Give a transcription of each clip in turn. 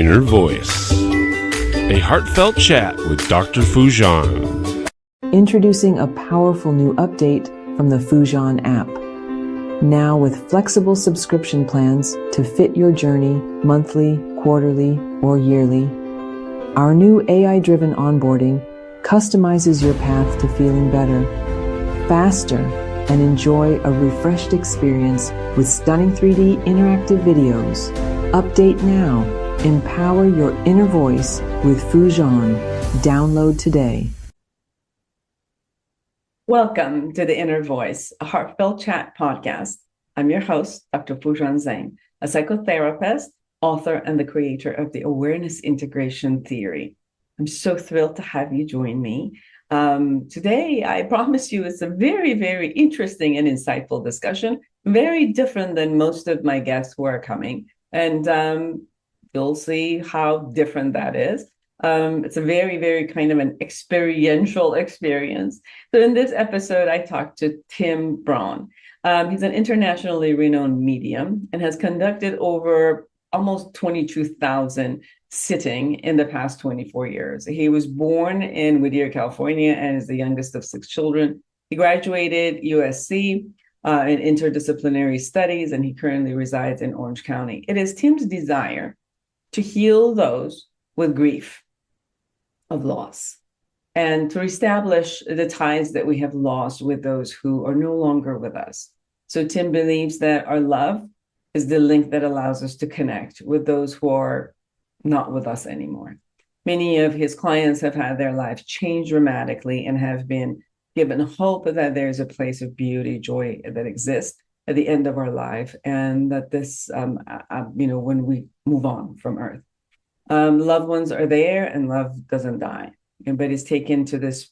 Inner Voice, a heartfelt chat with Dr. Foojan. Introducing a powerful new update from the Foojan app. Now with flexible subscription plans to fit your journey monthly, quarterly, or yearly. Our new AI-driven onboarding customizes your path to feeling better, faster, and enjoy a refreshed experience with stunning 3D interactive videos. Update now. Empower your inner voice with Foojan. Download today. Welcome to the Inner Voice, a Heartfelt Chat podcast. I'm your host, Dr. Foojan Zeine, a psychotherapist, author, and the creator of the Awareness Integration Theory. I'm so thrilled to have you join me. Today, I promise you it's a very, very interesting and insightful discussion, very different than most of my guests who are coming. And you'll see how different that is. It's a very, very kind of an experiential experience. So in this episode, I talked to Tim Braun. He's an internationally renowned medium and has conducted over almost 22,000 sitting in the past 24 years. He was born in Whittier, California, and is the youngest of 6 children. He graduated USC in interdisciplinary studies, and he currently resides in Orange County. It is Tim's desire to heal those with grief of loss and to reestablish the ties that we have lost with those who are no longer with us. So Tim believes that our love is the link that allows us to connect with those who are not with us anymore. Many of his clients have had their lives changed dramatically and have been given hope that there's a place of beauty, joy that exists at the end of our life, and that this, when we move on from Earth. Loved ones are there and love doesn't die, but is taken to this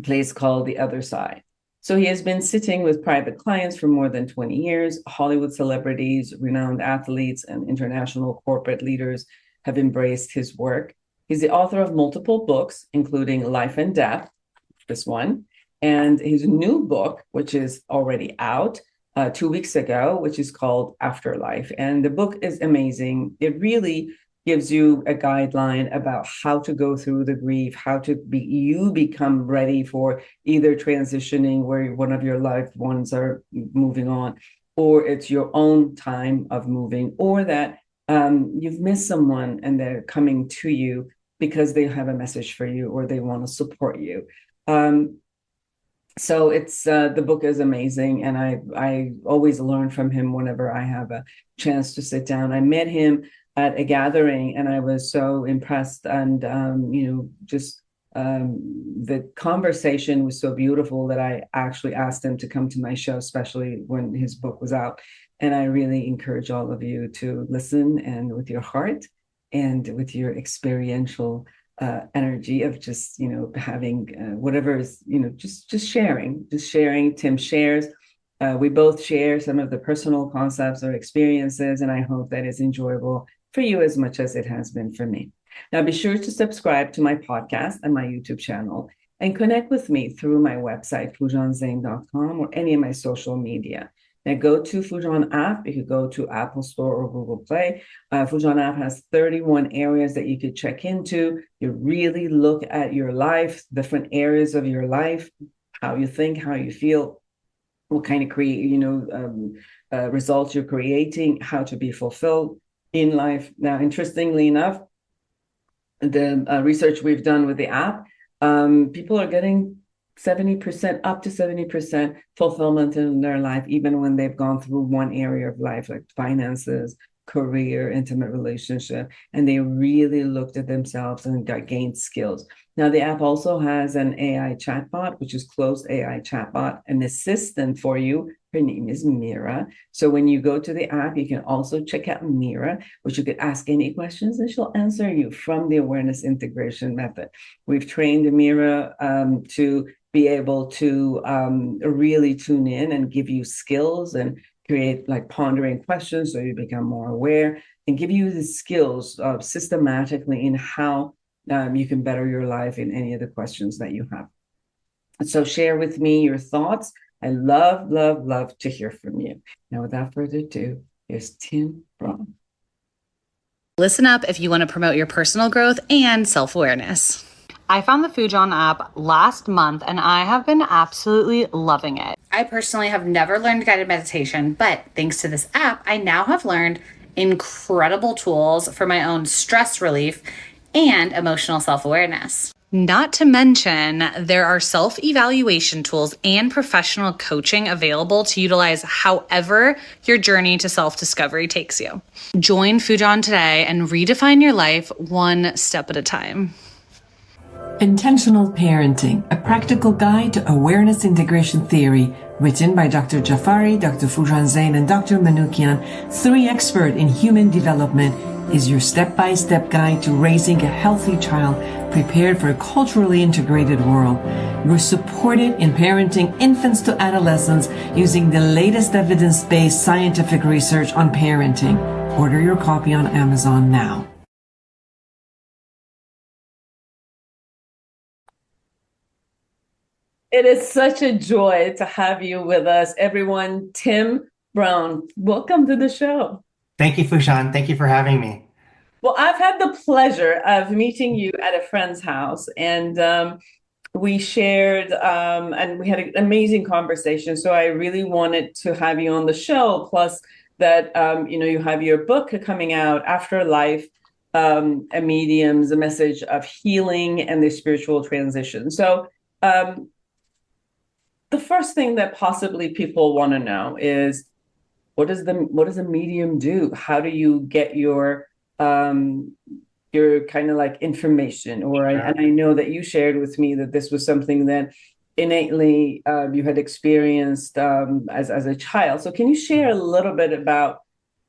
place called the other side. So he has been sitting with private clients for more than 20 years. Hollywood celebrities, renowned athletes, and international corporate leaders have embraced his work. He's the author of multiple books, including Life and Death, this one, and his new book, which is already out 2 weeks ago, which is called AfterLife. And the book is amazing. It really gives you a guideline about how to go through the grief, how to become ready for either transitioning where one of your loved ones are moving on, or it's your own time of moving, or that you've missed someone and they're coming to you because they have a message for you or they want to support you. So it's the book is amazing, and I always learn from him whenever I have a chance to sit down. I met him at a gathering, and I was so impressed, and the conversation was so beautiful that I actually asked him to come to my show, especially when his book was out. And I really encourage all of you to listen, and with your heart and with your experiential energy of just having whatever is just sharing. Tim shares. We both share some of the personal concepts or experiences, and I hope that is enjoyable for you as much as it has been for me. Now, be sure to subscribe to my podcast and my YouTube channel, and connect with me through my website, foojanzeine.com, or any of my social media. Now, go to Foojan app. You could go to Apple Store or Google Play. Foojan app has 31 areas that you could check into. You really look at your life, different areas of your life, how you think, how you feel, what kind of results you're creating, how to be fulfilled in life. Now, interestingly enough, the research we've done with the app, people are getting 70%, up to 70% fulfillment in their life, even when they've gone through one area of life, like finances, career, intimate relationship, and they really looked at themselves and gained skills. Now, the app also has an AI chatbot, which is closed AI chatbot, an assistant for you. Her name is Mira. So when you go to the app, you can also check out Mira, which you could ask any questions and she'll answer you from the awareness integration method. We've trained Mira to be able to really tune in and give you skills and create like pondering questions so you become more aware, and give you the skills systematically in how you can better your life in any of the questions that you have. So share with me your thoughts. I love, love, love to hear from you. Now, without further ado, here's Tim Braun. Listen up if you want to promote your personal growth and self-awareness. I found the Foojan app last month and I have been absolutely loving it. I personally have never learned guided meditation, but thanks to this app, I now have learned incredible tools for my own stress relief and emotional self-awareness. Not to mention, there are self-evaluation tools and professional coaching available to utilize however your journey to self-discovery takes you. Join Foojan today and redefine your life one step at a time. Intentional Parenting, a practical guide to awareness integration theory, written by Dr. Jafari, Dr. Foojan Zeine, and Dr. Manoukian, 3 experts in human development, is your step-by-step guide to raising a healthy child prepared for a culturally integrated world. You're supported in parenting infants to adolescents using the latest evidence-based scientific research on parenting. Order your copy on Amazon now. It is such a joy to have you with us, everyone. Tim Braun, welcome to the show. Thank you, Foojan. Thank you for having me. Well, I've had the pleasure of meeting you at a friend's house, and we shared and we had an amazing conversation. So I really wanted to have you on the show. Plus, that you have your book coming out, AfterLife, a medium's a message of healing and the spiritual transition. So the first thing that possibly people want to know is what does a medium do? How do you get your kind of like information? And I know that you shared with me that this was something that innately you had experienced as a child. So can you share a little bit about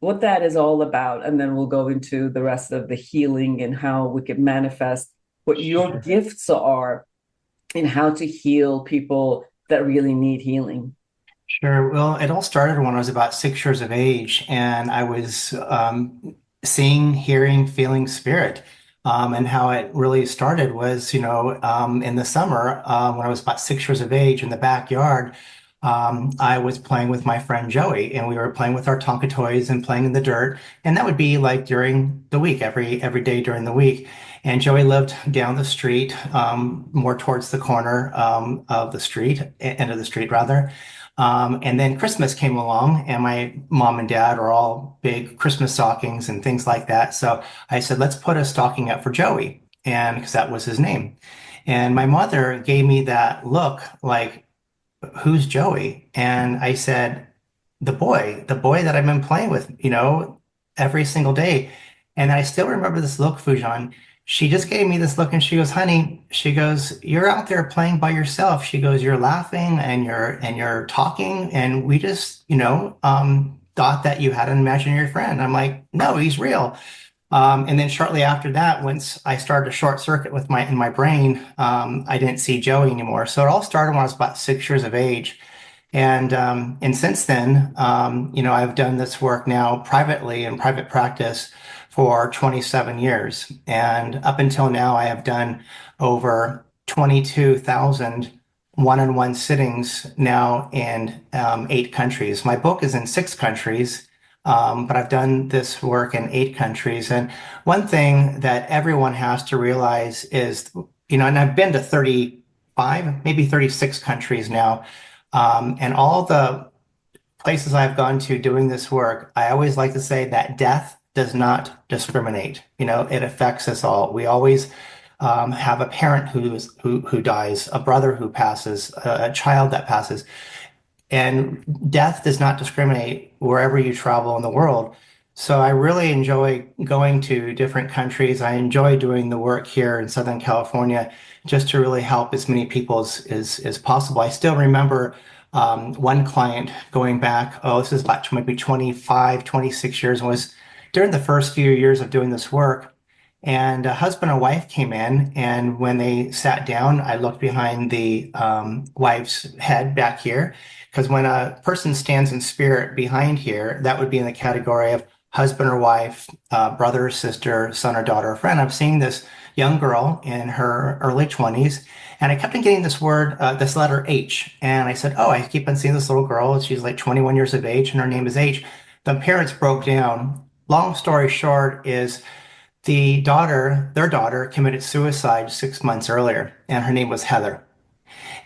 what that is all about? And then we'll go into the rest of the healing and how we can manifest what your gifts are and how to heal people that really need healing. Sure. Well, it all started when I was about 6 years of age, and I was seeing, hearing, feeling spirit. And how it really started was, in the summer, when I was about 6 years of age in the backyard, I was playing with my friend Joey, and we were playing with our Tonka toys and playing in the dirt. And that would be like during the week, every day during the week. And Joey lived down the street, more towards the corner of the street, end of the street rather. And then Christmas came along, and my mom and dad are all big Christmas stockings and things like that. So I said, let's put a stocking up for Joey, and because that was his name. And my mother gave me that look like, who's Joey? And I said, the boy that I've been playing with, every single day. And I still remember this look, Foojan. She just gave me this look and she goes, honey, she goes, you're out there playing by yourself. She goes, you're laughing and you're talking. And we just, thought that you had an imaginary friend. I'm like, no, he's real. And then shortly after that, once I started to short circuit in my brain, I didn't see Joey anymore. So it all started when I was about 6 years of age. And since then, I've done this work now privately in private practice for 27 years. And up until now, I have done over 22,000 one-on-one sittings now in 8 countries. My book is in 6 countries, but I've done this work in 8 countries. And one thing that everyone has to realize is, and I've been to 35, maybe 36 countries now, and all the places I've gone to doing this work, I always like to say that death does not discriminate. It affects us all. We always have a parent who dies, a brother who passes, a child that passes, and death does not discriminate wherever you travel in the world. So I really enjoy going to different countries. I enjoy doing the work here in Southern California just to really help as many people as possible. I still remember one client going back, this is about maybe 25, 26 years, and was during the first few years of doing this work. And a husband and wife came in, and when they sat down, I looked behind the wife's head back here, because when a person stands in spirit behind here, that would be in the category of husband or wife, brother or sister, son or daughter or friend. I'm seeing this young girl in her early 20s, and I kept on getting this word, this letter H. And I said, I keep on seeing this little girl. She's like 21 years of age, and her name is H. The parents broke down. Long story short is their daughter committed suicide 6 months earlier, and her name was Heather.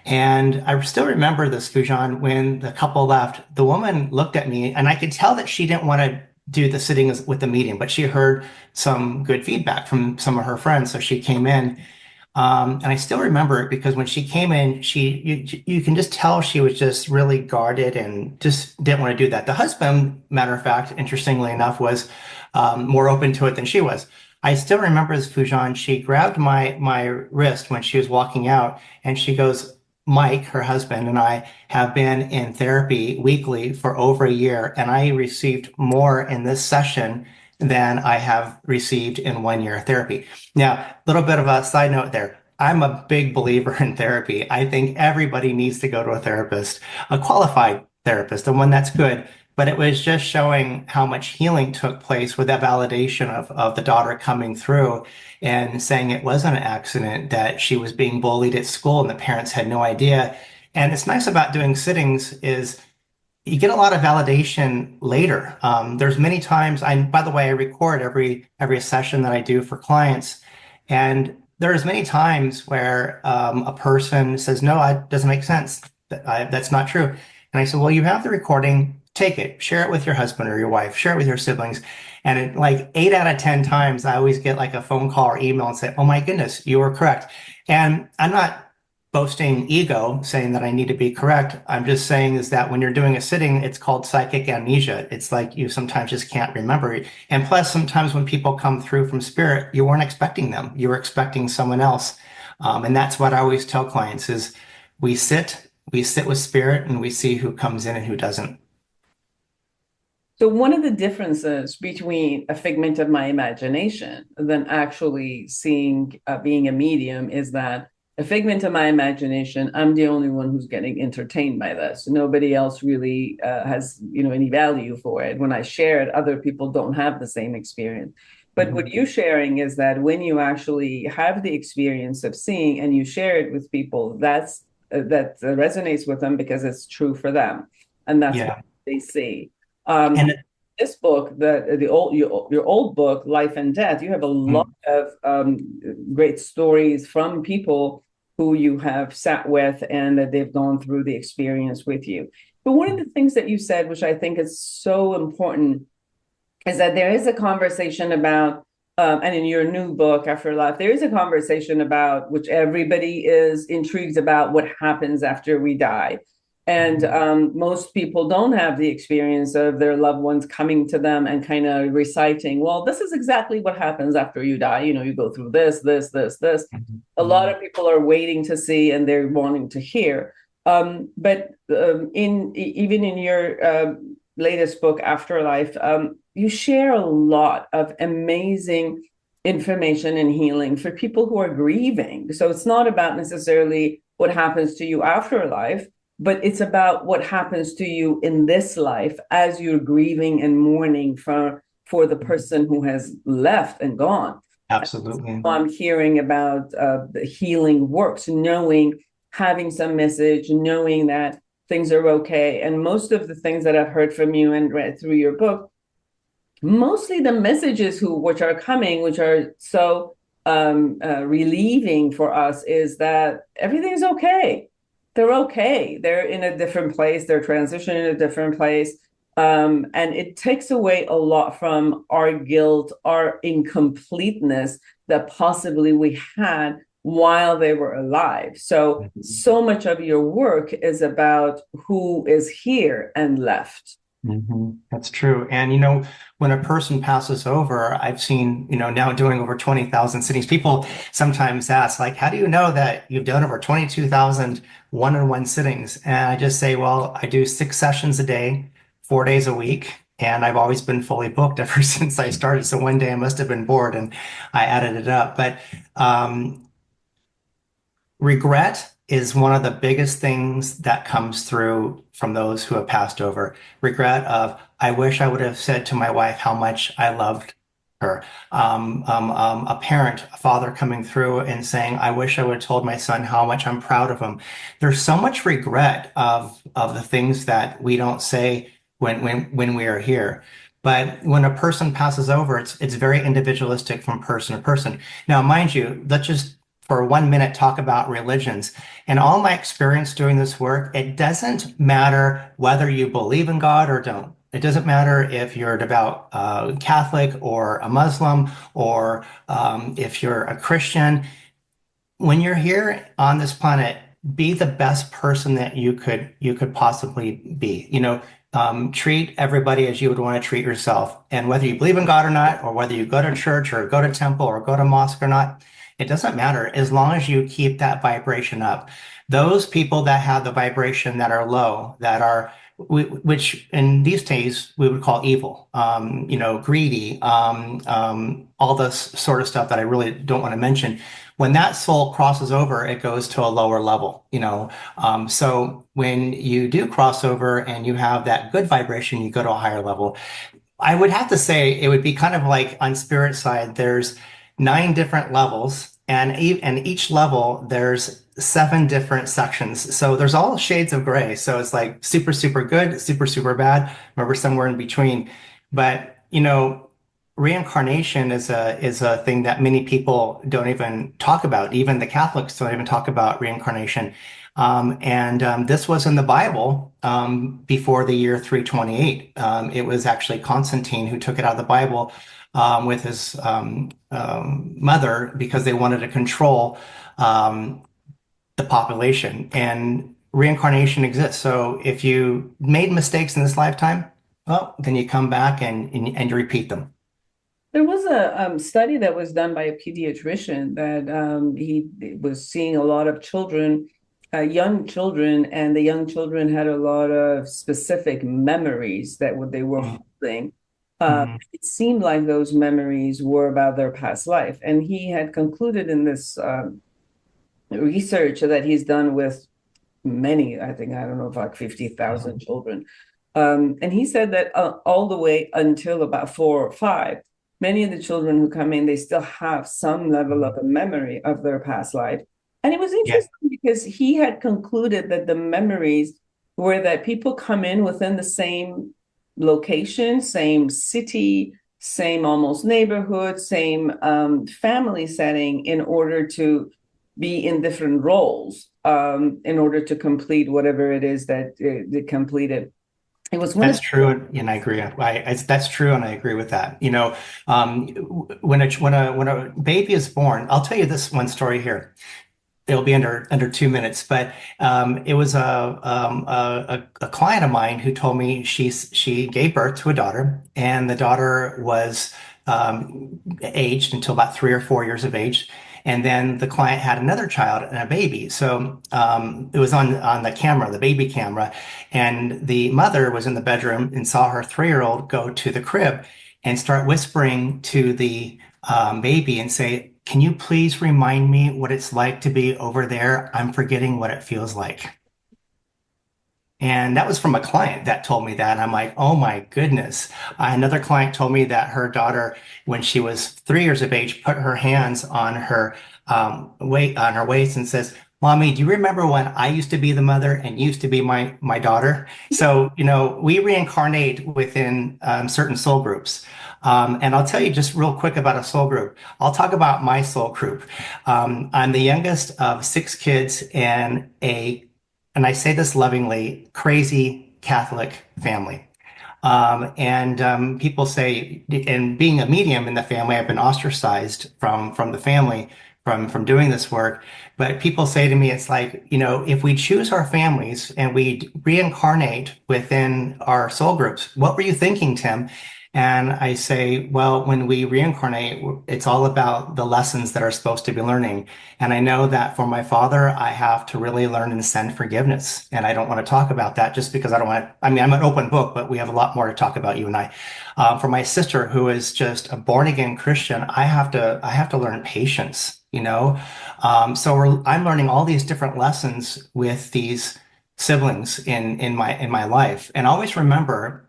And I still remember this, Foojan, when the couple left, the woman looked at me and I could tell that she didn't want to do the sitting with the medium, but she heard some good feedback from some of her friends. So she came in. And I still remember it because when she came in, you can just tell she was just really guarded and just didn't want to do that. The husband, matter of fact, interestingly enough, was more open to it than she was. I still remember this, Foojan. She grabbed my wrist when she was walking out, and she goes, "Mike, her husband, and I have been in therapy weekly for over a year, and I received more in this session than I have received in 1 year of therapy." Now, a little bit of a side note there. I'm a big believer in therapy. I think everybody needs to go to a therapist, a qualified therapist, the one that's good. But it was just showing how much healing took place with that validation of the daughter coming through and saying it wasn't an accident, that she was being bullied at school and the parents had no idea. And it's nice about doing sittings is you get a lot of validation later. There's many times by the way, I record every session that I do for clients, and there's many times where a person says, "No, it doesn't make sense. That's not true." And I said, "Well, you have the recording. Take it, share it with your husband or your wife, share it with your siblings." And like 8 out of 10 times, I always get like a phone call or email and say, "Oh my goodness, you were correct." And I'm not boasting ego saying that I need to be correct. I'm just saying is that when you're doing a sitting, it's called psychic amnesia. It's like you sometimes just can't remember it. And plus, sometimes when people come through from spirit, you weren't expecting them. You were expecting someone else. And that's what I always tell clients is we sit with spirit and we see who comes in and who doesn't. So one of the differences between a figment of my imagination than actually seeing being a medium is that a figment of my imagination, I'm the only one who's getting entertained by this. Nobody else really has, any value for it. When I share it, other people don't have the same experience. But what you're sharing is that when you actually have the experience of seeing and you share it with people, that resonates with them because it's true for them, and that's what they see. And This book, your old book, Life and Death, you have a lot of great stories from people who you have sat with and that they've gone through the experience with you. But one of the things that you said, which I think is so important, is that there is a conversation about, and in your new book, AfterLife, there is a conversation about which everybody is intrigued about what happens after we die. And most people don't have the experience of their loved ones coming to them and kind of reciting, well, this is exactly what happens after you die. You go through this, this, this, this. A lot of people are waiting to see and they're wanting to hear. But even in your latest book, Afterlife, you share a lot of amazing information and healing for people who are grieving. So it's not about necessarily what happens to you after life, but it's about what happens to you in this life as you're grieving and mourning for the person who has left and gone. Absolutely. So I'm hearing about the healing works, having some message, knowing that things are okay. And most of the things that I've heard from you and read through your book, mostly the messages which are coming, which are so relieving for us, is that everything's okay. They're okay. They're in a different place. They're transitioning in a different place. And it takes away a lot from our guilt, our incompleteness that possibly we had while they were alive. So much of your work is about who is here and left. That's true. And, when a person passes over, I've seen, now doing over 20,000 sittings, people sometimes ask, like, how do you know that you've done over 22,000 one-on-one sittings? And I just say, well, I do 6 sessions a day, 4 days a week. And I've always been fully booked ever since I started. So one day I must have been bored and I added it up. But regret is one of the biggest things that comes through from those who have passed over. Regret of, I wish I would have said to my wife how much I loved her. A parent, a father coming through and saying, I wish I would have told my son how much I'm proud of him. There's so much regret of the things that we don't say when we are here. But when a person passes over, it's very individualistic from person to person. Now, mind you, let's just for 1 minute talk about religions. In all my experience doing this work, it doesn't matter whether you believe in God or don't. It doesn't matter if you're a devout Catholic or a Muslim or if you're a Christian. When you're here on this planet, be the best person that you could possibly be. Treat everybody as you would want to treat yourself. And whether you believe in God or not, or whether you go to church or go to temple or go to mosque or not, it doesn't matter as long as you keep that vibration up. Those people that have the vibration that are low, that are which in these days we would call evil, greedy, all this sort of stuff that I really don't want to mention. When that soul crosses over, it goes to a lower level. So when you do cross over and you have that good vibration, you go to a higher level. I would have to say it would be kind of like on spirit side, there's 9 different levels, and each level there's 7 different sections. So there's all shades of gray. So it's like super, super good, super, super bad, remember somewhere in between. But reincarnation is a thing that many people don't even talk about. Even the Catholics don't even talk about reincarnation. And this was in the Bible before the year 328. It was actually Constantine who took it out of the Bible with his mother because they wanted to control the population. And reincarnation exists. So if you made mistakes in this lifetime, well, then you come back and you repeat them. There was a study that was done by a pediatrician that he was seeing a lot of children, young children, and the young children had a lot of specific memories that what they were holding. It seemed like those memories were about their past life. And he had concluded in this research that he's done with many, I think, I don't know, like 50,000 children. And he said that all the way until about 4 or 5, many of the children who come in, they still have some level of a memory of their past life. And it was interesting because he had concluded that the memories were that people come in within the same location, same city, same almost neighborhood, same family setting in order to be in different roles in order to complete whatever it is that they completed. It was That's true, and I agree. That's true, and I agree with that. When a baby is born, I'll tell you this one story here. It'll be under 2 minutes, but it was a client of mine who told me she gave birth to a daughter, and the daughter was aged until about 3 or 4 years of age. And then the client had another child and a baby. So it was on the camera, the baby camera. And the mother was in the bedroom and saw her 3-year-old go to the crib and start whispering to the baby and say, "Can you please remind me what it's like to be over there? I'm forgetting what it feels like." And that was from a client that told me that. And I'm like, oh my goodness. Another client told me that her daughter, when she was 3 years of age, put her hands on her waist and says, "Mommy, do you remember when I used to be the mother and you used to be my daughter?" So, we reincarnate within certain soul groups. And I'll tell you just real quick about a soul group. I'll talk about my soul group. I'm the youngest of 6 kids in and I say this lovingly, crazy Catholic family. And people say, and being a medium in the family, I've been ostracized from the family, from doing this work. But people say to me, it's like, if we choose our families and we reincarnate within our soul groups, what were you thinking, Tim? And I say, well, when we reincarnate, it's all about the lessons that are supposed to be learning. And I know that for my father, I have to really learn and send forgiveness. And I don't want to talk about that just because I don't want to, I'm an open book, but we have a lot more to talk about, you and I. For my sister, who is just a born again Christian, I have to learn patience, So I'm learning all these different lessons with these siblings in my life. And always remember,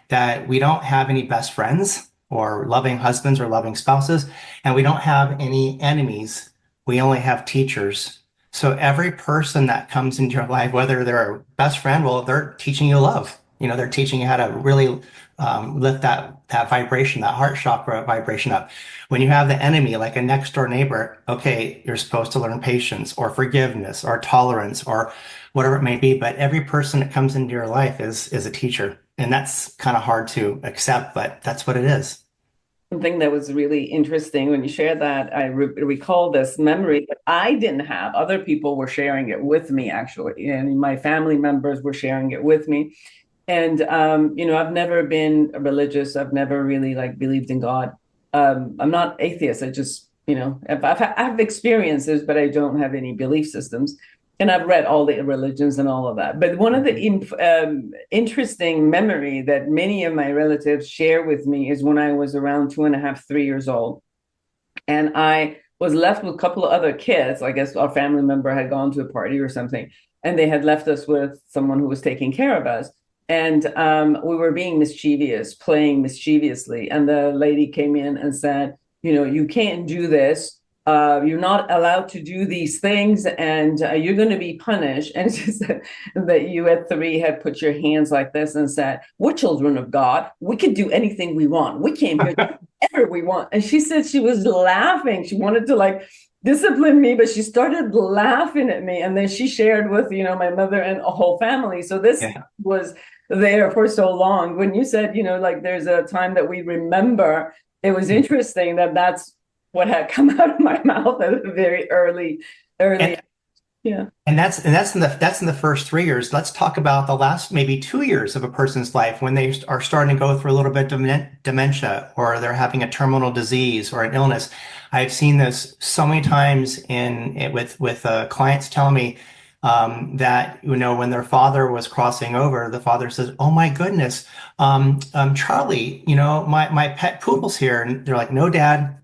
that we don't have any best friends or loving husbands or loving spouses, and we don't have any enemies. We only have teachers. So every person that comes into your life, whether they're a best friend, well, they're teaching you love. They're teaching you how to really lift that vibration, that heart chakra vibration up. When you have the enemy, like a next door neighbor, okay, you're supposed to learn patience or forgiveness or tolerance or whatever it may be. But every person that comes into your life is a teacher. And that's kind of hard to accept, but that's what it is. Something that was really interesting when you shared that, I recall this memory that I didn't have. Other people were sharing it with me, actually, and my family members were sharing it with me. And I've never been religious. I've never really believed in God. I'm not atheist. I just I have experiences, but I don't have any belief systems. And I've read all the religions and all of that. But one of the interesting memory that many of my relatives share with me is when I was around 2.5, 3 years old. And I was left with a couple of other kids. I guess our family member had gone to a party or something, and they had left us with someone who was taking care of us. And we were being mischievous, playing mischievously. And the lady came in and said, you can't do this. You're not allowed to do these things, and you're going to be punished. And she said that you at 3 had put your hands like this and said, we're children of God. We could do anything we want. We came here to do whatever we want. And she said she was laughing. She wanted to discipline me, but she started laughing at me. And then she shared with, my mother and a whole family. So this was there for so long. When you said, there's a time that we remember, it was interesting that that's what had come out of my mouth at a very early. Yeah. And that's in the first 3 years. Let's talk about the last maybe 2 years of a person's life when they are starting to go through a little bit of dementia, or they're having a terminal disease or an illness. I've seen this so many times with clients telling me that when their father was crossing over, the father says, "Oh my goodness, Charlie, my pet poodle's here," and they're like, "No, Dad.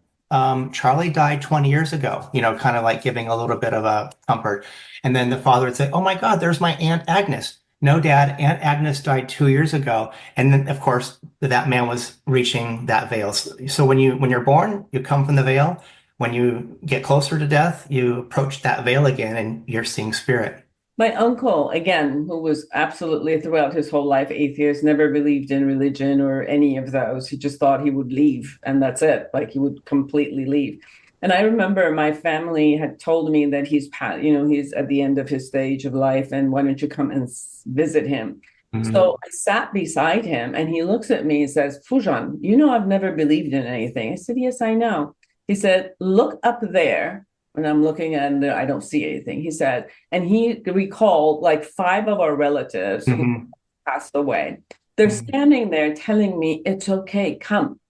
Charlie died 20 years ago," kind of like giving a little bit of a comfort. And then the father would say, "Oh my God, there's my Aunt Agnes." "No, Dad, Aunt Agnes died 2 years ago." And then, of course, that man was reaching that veil. So when you're born, you come from the veil. When you get closer to death, you approach that veil again and you're seeing spirit. My uncle, again, who was absolutely throughout his whole life atheist, never believed in religion or any of those. He just thought he would leave and that's it. He would completely leave. And I remember my family had told me that he's at the end of his stage of life, and why don't you come and visit him? Mm-hmm. So I sat beside him and he looks at me and says, "Foojan, I've never believed in anything." I said, "Yes, I know." He said, "Look up there." And I'm looking and I don't see anything. He said, and he recalled 5 of our relatives who passed away. They're standing there telling me, "It's okay, come.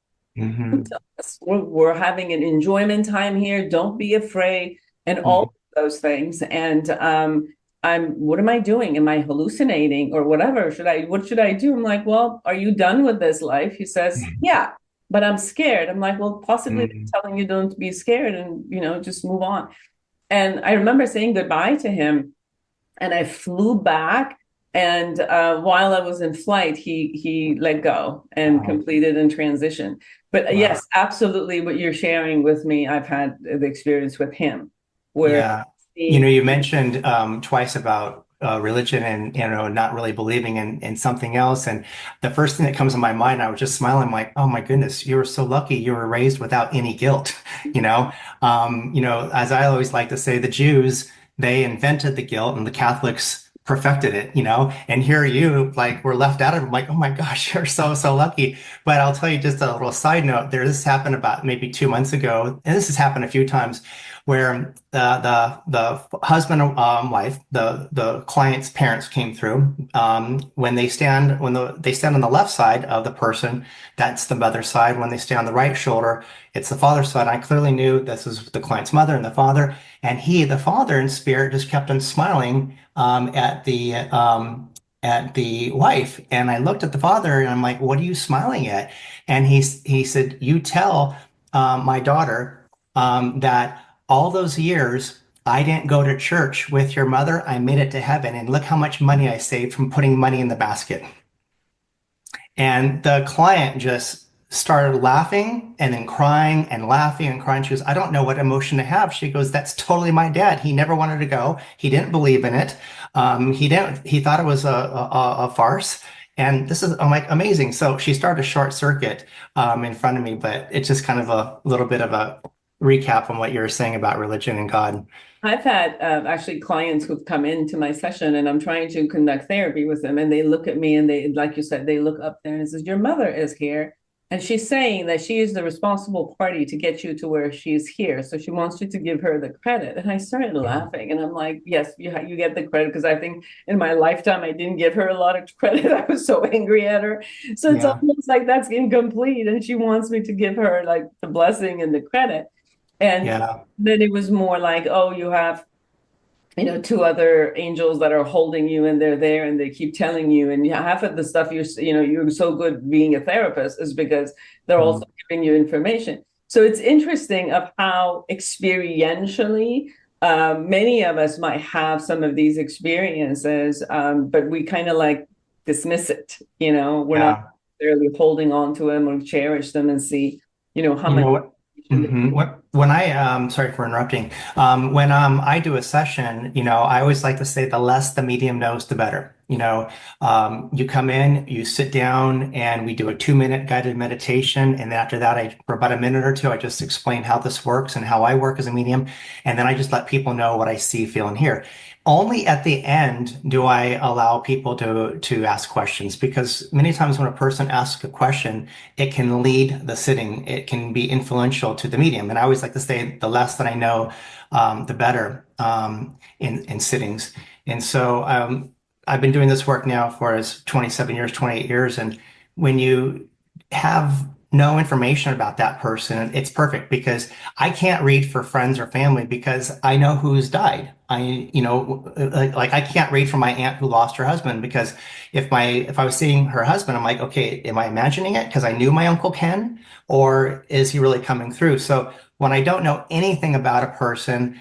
We're having an enjoyment time here. Don't be afraid," and all of those things. And what am I doing? Am I hallucinating or whatever? What should I do? I'm like, "Well, are you done with this life?" He says, "Yeah. But I'm scared." I'm like, "Well, possibly telling you don't be scared and, just move on." And I remember saying goodbye to him and I flew back. And while I was in flight, he let go and completed and transitioned. But yes, absolutely what you're sharing with me, I've had the experience with him. Where you mentioned twice about religion and not really believing in something else, and the first thing that comes to my mind, I was just smiling, like, "Oh my goodness, you were so lucky you were raised without any guilt." As I always like to say, the Jews, they invented the guilt and the Catholics perfected it, and here you were left out of it. I'm like, "Oh my gosh, you're so lucky." But I'll tell you just a little side note there. This happened about maybe 2 months ago, and this has happened a few times, where the husband and wife, the client's parents came through. When they stand on the left side of the person, that's the mother's side. When they stand on the right shoulder, it's the father's side. I clearly knew this was the client's mother and the father, and the father in spirit just kept on smiling at the wife. And I looked at the father and I'm like, "What are you smiling at?" And he said, "You tell my daughter that all those years I didn't go to church with your mother. I made it to heaven, and look how much money I saved from putting money in the basket." And the client just started laughing and then crying and laughing and crying. She goes, "I don't know what emotion to have." She goes, "That's totally my dad. He never wanted to go. He didn't believe in it. He thought it was a farce. And this is, I'm like, amazing. So she started a short circuit in front of me, but it's just kind of a little bit of a recap on what you were saying about religion and God. I've had actually clients who've come into my session and I'm trying to conduct therapy with them, and they look at me and they, like you said, they look up there and says, "Your mother is here." And she's saying that she is the responsible party to get you to where she's here. So she wants you to give her the credit. And I started laughing and I'm like, yes, you get the credit, because I think in my lifetime, I didn't give her a lot of credit. I was so angry at her. So it's Yeah. almost like that's incomplete. And she wants me to give her like the blessing and the credit. And Yeah. then it was more like, oh, you have, two other angels that are holding you and they're there and they keep telling you. And half of the stuff you're so good being a therapist is because they're also giving you information. So it's interesting of how experientially many of us might have some of these experiences, but we kind of like dismiss it. We're not Yeah. necessarily holding on to them or cherish them and see, how You much. know what? When I sorry for interrupting. When I do a session, I always like to say the less the medium knows, the better. You come in, you sit down, and we do a 2-minute guided meditation. And then after that, for about a minute or two, I just explain how this works and how I work as a medium. And then I just let people know what I see, feel, and hear. Only at the end do I allow people to ask questions, because many times when a person asks a question, it can lead the sitting. It can be influential to the medium. And I always like to say, the less that I know, the better in sittings. And so I've been doing this work now for 27 years, 28 years. And when you have no information about that person, it's perfect, because I can't read for friends or family because I know who's died. Like I can't read for my aunt who lost her husband, because if I was seeing her husband, I'm like, okay, am I imagining it because I knew my Uncle Ken, or is he really coming through? So when I don't know anything about a person,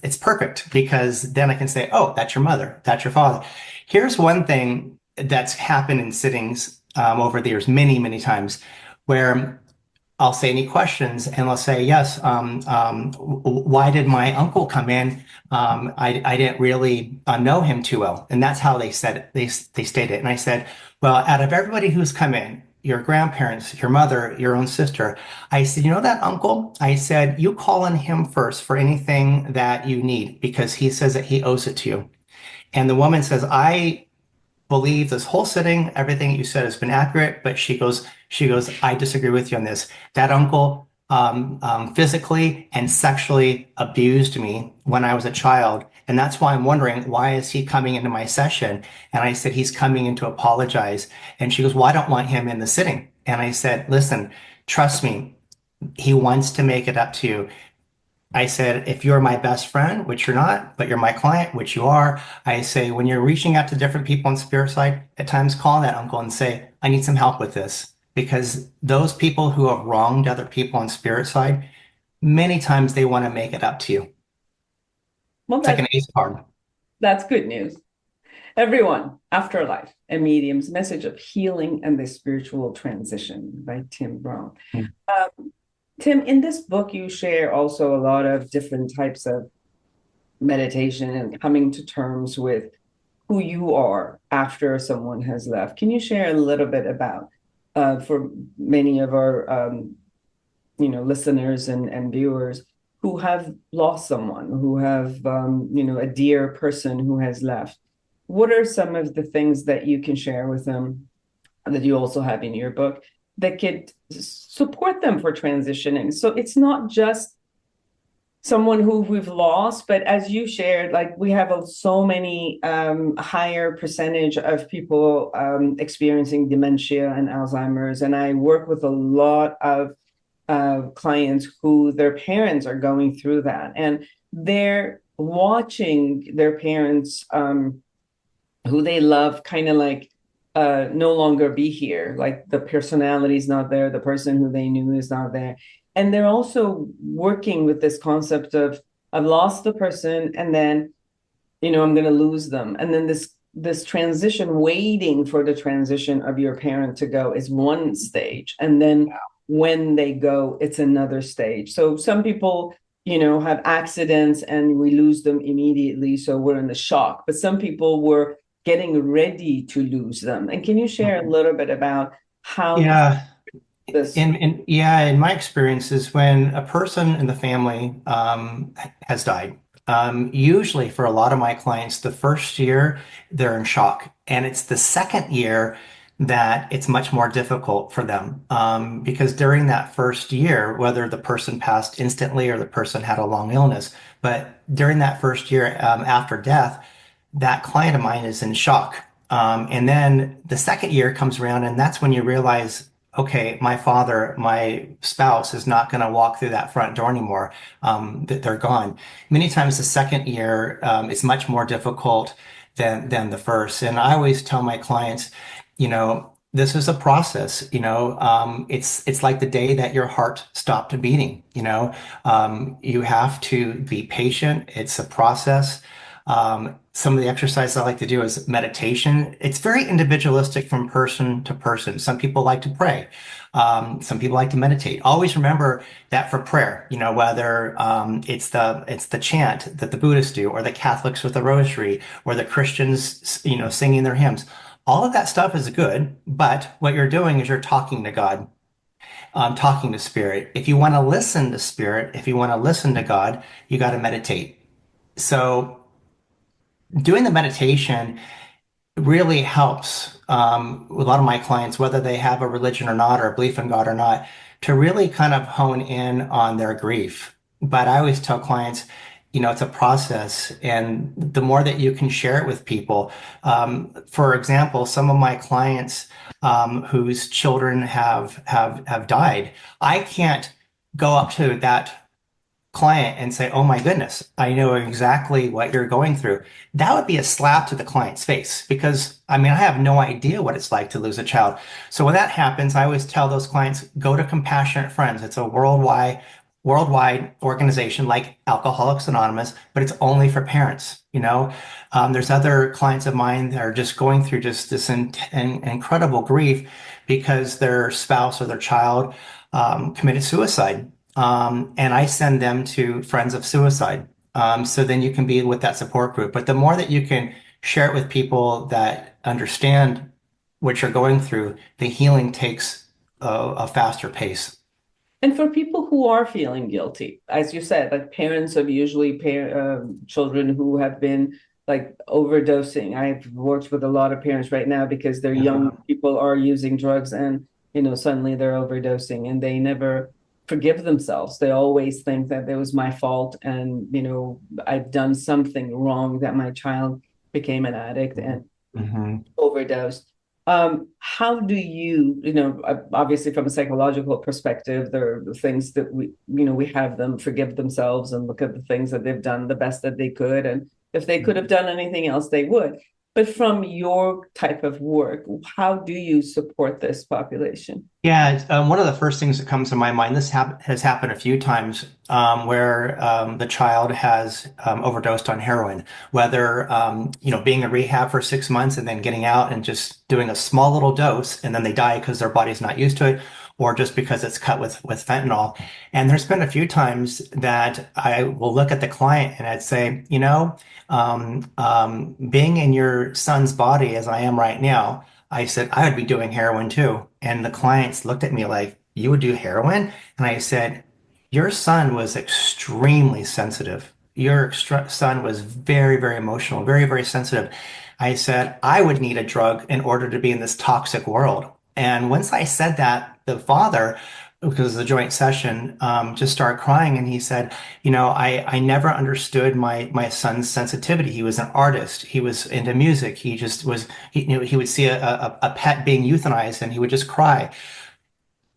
it's perfect, because then I can say, oh, that's your mother, that's your father. Here's one thing that's happened in sittings over the years, many, many times, where I'll say, any questions? And they'll say, yes. Why did my uncle come in? I didn't really know him too well. And that's how they said it. They stated it. And I said, well, out of everybody who's come in, your grandparents, your mother, your own sister, I said, that uncle? I said, you call on him first for anything that you need, because he says that he owes it to you. And the woman says, I believe this whole sitting, everything you said has been accurate, but she goes, I disagree with you on this. That uncle physically and sexually abused me when I was a child. And that's why I'm wondering, why is he coming into my session? And I said, he's coming in to apologize. And she goes, well, I don't want him in the sitting. And I said, listen, trust me, he wants to make it up to you. I said, if you're my best friend, which you're not, but you're my client, which you are, I say, when you're reaching out to different people on spirit side, at times call that uncle and say, I need some help with this. Because those people who have wronged other people on spirit side, many times they want to make it up to you. Well, It's like an ace card. that's good news. Everyone, Afterlife, a Medium's Message of Healing and the Spiritual Transition by Tim Braun. Tim, in this book, you share also a lot of different types of meditation and coming to terms with who you are after someone has left. Can you share a little bit about, for many of our, listeners and viewers who have lost someone, who have, a dear person who has left? What are some of the things that you can share with them that you also have in your book that could support them for transitioning? So it's not just someone who we've lost, but as you shared, like we have so many higher percentage of people experiencing dementia and Alzheimer's. And I work with a lot of clients who their parents are going through that, and they're watching their parents who they love kind of like no longer be here. Like the personality is not there. The person who they knew is not there. And they're also working with this concept of, I've lost the person and then, I'm going to lose them. And then this transition, waiting for the transition of your parent to go is one stage. And then when they go, it's another stage. So some people, have accidents and we lose them immediately. So we're in the shock. But some people were getting ready to lose them. And can you share a little bit about how Yeah. this? In my experiences, when a person in the family has died, usually for a lot of my clients, the first year they're in shock, and it's the second year that it's much more difficult for them because during that first year, whether the person passed instantly or the person had a long illness, but during that first year after death, that client of mine is in shock. And then the second year comes around, and that's when you realize, okay, my father, my spouse is not going to walk through that front door anymore. That they're gone. Many times the second year is much more difficult than the first. And I always tell my clients, this is a process. It's like the day that your heart stopped beating. You have to be patient. It's a process. Some of the exercises I like to do is meditation. It's very individualistic from person to person. Some people like to pray. Some people like to meditate. Always remember that for prayer, whether it's the chant that the Buddhists do, or the Catholics with the rosary, or the Christians, singing their hymns. All of that stuff is good, but what you're doing is you're talking to God, talking to spirit. If you want to listen to spirit, if you want to listen to God, you got to meditate. So doing the meditation really helps a lot of my clients, whether they have a religion or not, or a belief in God or not, to really kind of hone in on their grief. But I always tell clients, it's a process, and the more that you can share it with people. For example, some of my clients whose children have died, I can't go up to that client and say, "Oh my goodness, I know exactly what you're going through." That would be a slap to the client's face, because I have no idea what it's like to lose a child. So when that happens, I always tell those clients, go to Compassionate Friends. It's a worldwide organization like Alcoholics Anonymous, but it's only for parents. There's other clients of mine that are just going through just this incredible grief because their spouse or their child committed suicide. And I send them to Friends of Suicide. So then you can be with that support group. But the more that you can share it with people that understand what you're going through, the healing takes a faster pace. And for people who are feeling guilty, as you said, like parents of usually children who have been like overdosing. I've worked with a lot of parents right now because their young people are using drugs, and suddenly they're overdosing, and they never forgive themselves. They always think that it was my fault, and I've done something wrong, that my child became an addict and overdosed. How do you, obviously from a psychological perspective, there are things that we have them forgive themselves and look at the things that they've done the best that they could. And if they could have done anything else, they would. But from your type of work, how do you support this population? Yeah, one of the first things that comes to my mind, this has happened a few times, where the child has overdosed on heroin, whether being in rehab for 6 months and then getting out and just doing a small little dose, and then they die because their body's not used to it, or just because it's cut with fentanyl. And there's been a few times that I will look at the client and I'd say, being in your son's body as I am right now, I said, I would be doing heroin too. And the clients looked at me like, you would do heroin? And I said, your son was extremely sensitive. Your son was very, very emotional, very, very sensitive. I said, I would need a drug in order to be in this toxic world. And once I said that, the father, because it was a joint session, just started crying. And he said, I never understood my son's sensitivity. He was an artist. He was into music. He just was, he would see a pet being euthanized and he would just cry.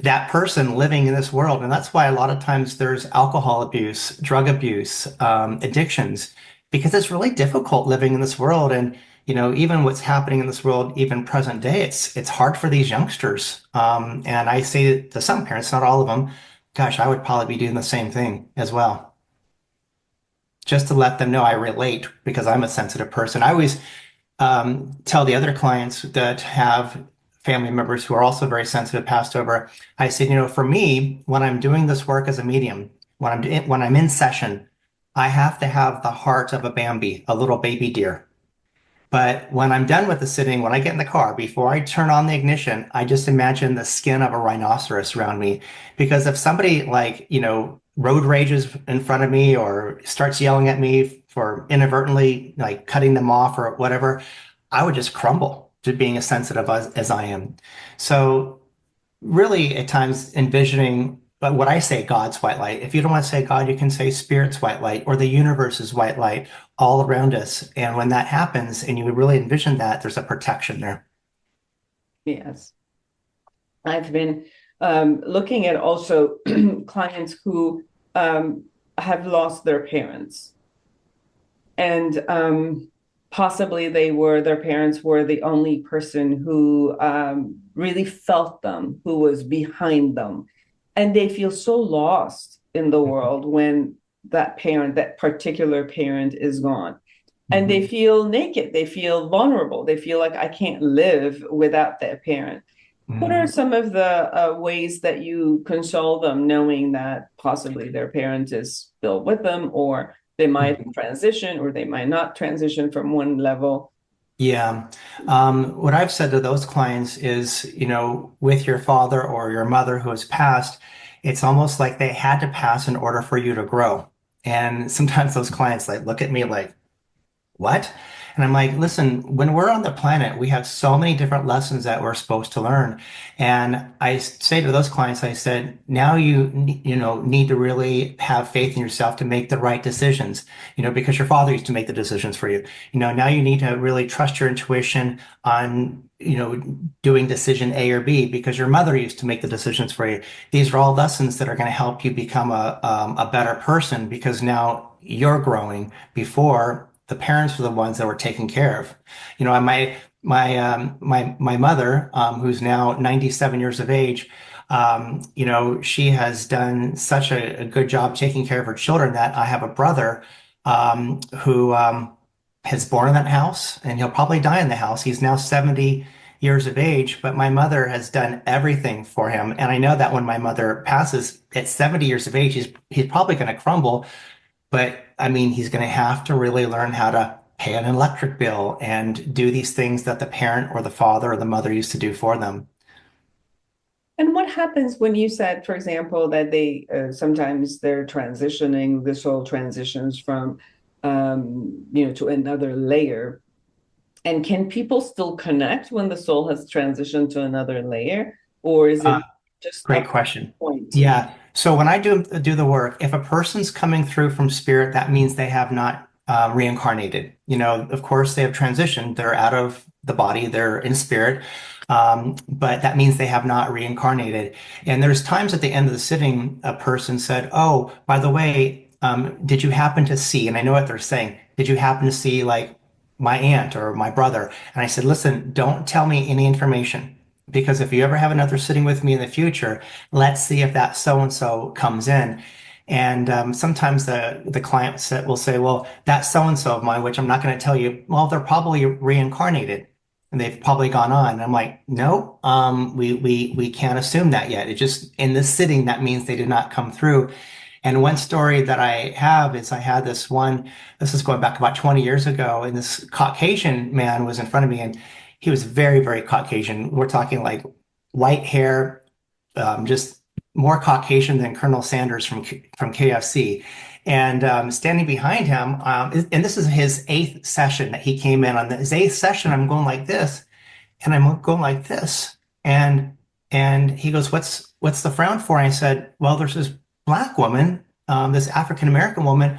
That person living in this world. And that's why a lot of times there's alcohol abuse, drug abuse, addictions, because it's really difficult living in this world. And even what's happening in this world, even present day, it's hard for these youngsters. And I say to some parents, not all of them, gosh, I would probably be doing the same thing as well. Just to let them know I relate, because I'm a sensitive person. I always tell the other clients that have family members who are also very sensitive, passed over. I say, for me, when I'm doing this work as a medium, when I'm in session, I have to have the heart of a Bambi, a little baby deer. But when I'm done with the sitting, when I get in the car, before I turn on the ignition, I just imagine the skin of a rhinoceros around me. Because if somebody like, road rages in front of me or starts yelling at me for inadvertently like cutting them off or whatever, I would just crumble to being as sensitive as I am. So really at times envisioning but what I say God's white light. If you don't want to say God, you can say Spirit's white light or the universe's white light all around us. And when that happens and you really envision that, there's a protection there. Yes. I've been looking at also clients who have lost their parents. And possibly their parents were the only person who really felt them, who was behind them. And they feel so lost in the world when that particular parent is gone. And they feel naked, they feel vulnerable, they feel like I can't live without that parent. What are some of the ways that you console them, knowing that possibly their parent is still with them, or they might transition, or they might not transition from one level? Yeah. What I've said to those clients is, with your father or your mother who has passed, it's almost like they had to pass in order for you to grow. And sometimes those clients like look at me like, what? And I'm like, listen, when we're on the planet, we have so many different lessons that we're supposed to learn. And I say to those clients, I said, now need to really have faith in yourself to make the right decisions, because your father used to make the decisions for you. Now you need to really trust your intuition on, doing decision A or B because your mother used to make the decisions for you. These are all lessons that are going to help you become a better person because now you're growing before the parents were the ones that were taken care of. My mother, who's now 97 years of age, she has done such a good job taking care of her children that I have a brother who has born in that house, and he'll probably die in the house. He's now 70 years of age, but my mother has done everything for him. And I know that when my mother passes at 70 years of age, he's probably going to crumble. But I mean, he's going to have to really learn how to pay an electric bill and do these things that the parent or the father or the mother used to do for them. And what happens when you said, for example, that they sometimes they're transitioning, the soul transitions from, to another layer? And can people still connect when the soul has transitioned to another layer, or is it just Great question. point? Yeah. So when I do the work, if a person's coming through from spirit, that means they have not reincarnated. Of course, they have transitioned. They're out of the body. They're in spirit. But that means they have not reincarnated. And there's times at the end of the sitting, a person said, "Oh, by the way, did you happen to see?" And I know what they're saying. Did you happen to see like my aunt or my brother? And I said, "Listen, don't tell me any information. Because if you ever have another sitting with me in the future, let's see if that so-and-so comes in." And sometimes the client will say, "Well, that so-and-so of mine," which I'm not going to tell you, "well, they're probably reincarnated and they've probably gone on." And I'm like, "No, we can't assume that yet. It just in this sitting, that means they did not come through." And one story that I have is I had this is going back about 20 years ago, and this Caucasian man was in front of me, and he was very, very Caucasian. We're talking like white hair, just more Caucasian than Colonel Sanders from KFC. And standing behind him, and this is his 8th session that he came in on. His 8th session, I'm going like this, and I'm going like this, and he goes, "What's the frown for?" And I said, "Well, there's this Black woman, this African American woman,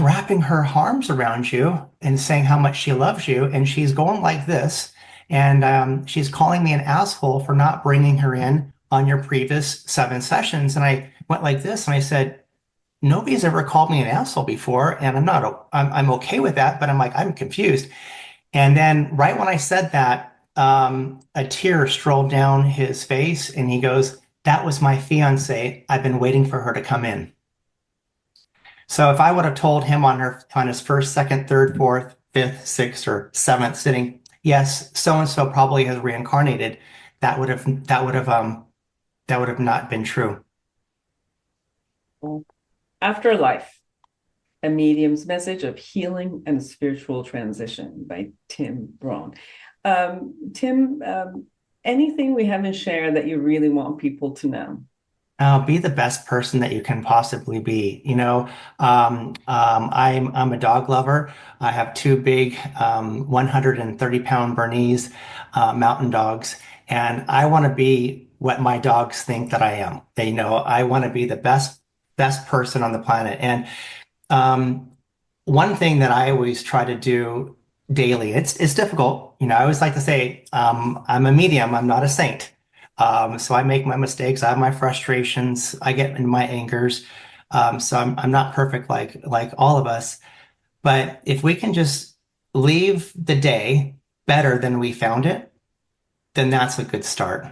wrapping her arms around you and saying how much she loves you. And she's going like this. And she's calling me an asshole for not bringing her in on your previous 7 sessions." And I went like this and I said, "Nobody's ever called me an asshole before. And I'm okay with that. But I'm confused." And then right when I said that, a tear strolled down his face and he goes, "That was my fiance. I've been waiting for her to come in." So if I would have told him on his first, second, third, fourth, fifth, sixth, or seventh sitting, yes, so and so probably has reincarnated, that would have not been true. Afterlife. A Medium's Message of Healing and Spiritual Transition by Tim Braun. Tim, anything we haven't shared that you really want people to know? Be the best person that you can possibly be. I'm a dog lover. I have two big 130-pound Bernese mountain dogs, and I want to be what my dogs think that I am. I want to be the best person on the planet. And one thing that I always try to do daily, it's difficult. I always like to say, I'm a medium, I'm not a saint. So I make my mistakes, I have my frustrations, I get in my angers. So I'm not perfect like all of us. But if we can just leave the day better than we found it, then that's a good start.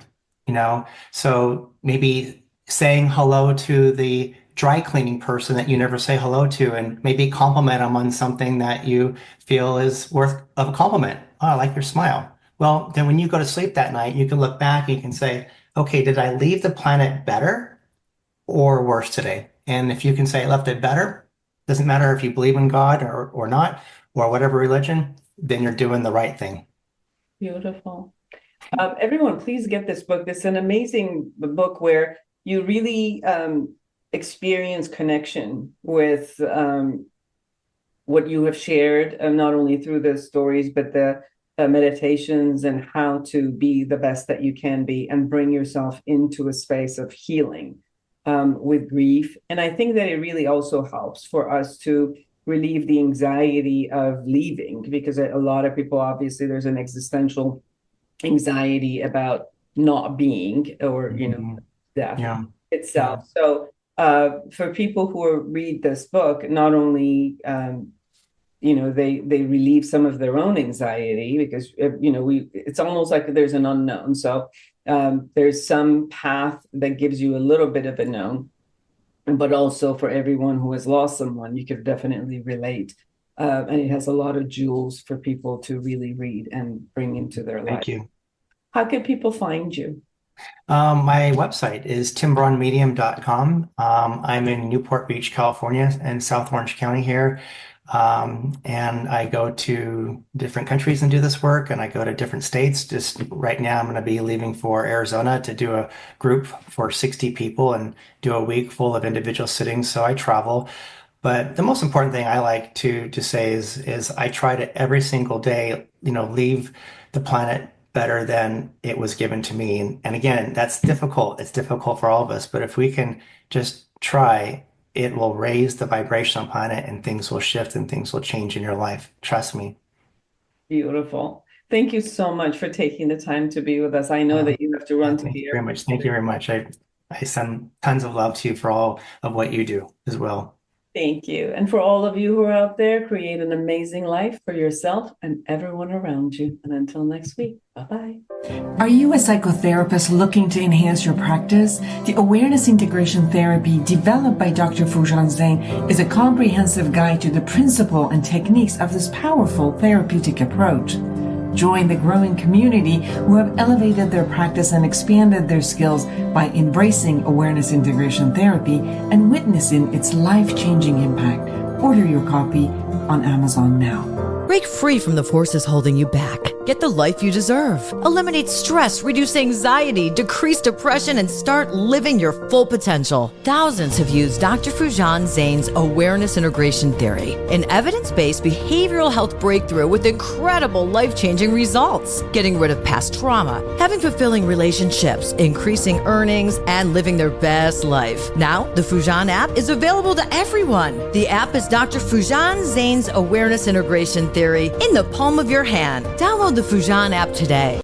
So maybe saying hello to the dry cleaning person that you never say hello to, and maybe compliment them on something that you feel is worth of a compliment. Oh, I like your smile. Well, then when you go to sleep that night, you can look back and you can say, okay, did I leave the planet better or worse today? And if you can say I left it better, doesn't matter if you believe in God or not, or whatever religion, then you're doing the right thing. Beautiful. Everyone, please get this book. It's an amazing book where you really experience connection with what you have shared, not only through the stories, but the meditations and how to be the best that you can be and bring yourself into a space of healing with grief. And I think that it really also helps for us to relieve the anxiety of leaving, because a lot of people, obviously, there's an existential anxiety about not being or, death itself. So for people who read this book, not only they relieve some of their own anxiety, because it's almost like there's an unknown. So there's some path that gives you a little bit of a known, but also for everyone who has lost someone, you could definitely relate. And it has a lot of jewels for people to really read and bring into their life. Thank you. How can people find you? My website is timbraunmedium.com. I'm in Newport Beach, California, in South Orange County here. And I go to different countries and do this work, and I go to different states. Just right now, I'm going to be leaving for Arizona to do a group for 60 people and do a week full of individual sittings. So I travel. But the most important thing I like to say is I try to every single day, leave the planet better than it was given to me. And again, that's difficult. It's difficult for all of us. But if we can just try, it will raise the vibration on the planet and things will shift and things will change in your life. Trust me. Beautiful. Thank you so much for taking the time to be with us. I know that you have to run to Thank here. you very much. Thank you very much. I send tons of love to you for all of what you do as well. Thank you. And for all of you who are out there, create an amazing life for yourself and everyone around you. And until next week, bye-bye. Are you a psychotherapist looking to enhance your practice? The Awareness Integration Therapy developed by Dr. Foojan Zeine is a comprehensive guide to the principle and techniques of this powerful therapeutic approach. Join the growing community who have elevated their practice and expanded their skills by embracing awareness integration therapy and witnessing its life-changing impact. Order your copy on Amazon now. Break free from the forces holding you back. Get the life you deserve. Eliminate stress, reduce anxiety, decrease depression, and start living your full potential. Thousands have used Dr. Foojan Zeine's Awareness Integration Theory, an evidence-based behavioral health breakthrough with incredible life-changing results. Getting rid of past trauma, having fulfilling relationships, increasing earnings, and living their best life. Now, the Foojan app is available to everyone. The app is Dr. Foojan Zeine's Awareness Integration Theory in the palm of your hand. Download the Foojan app today.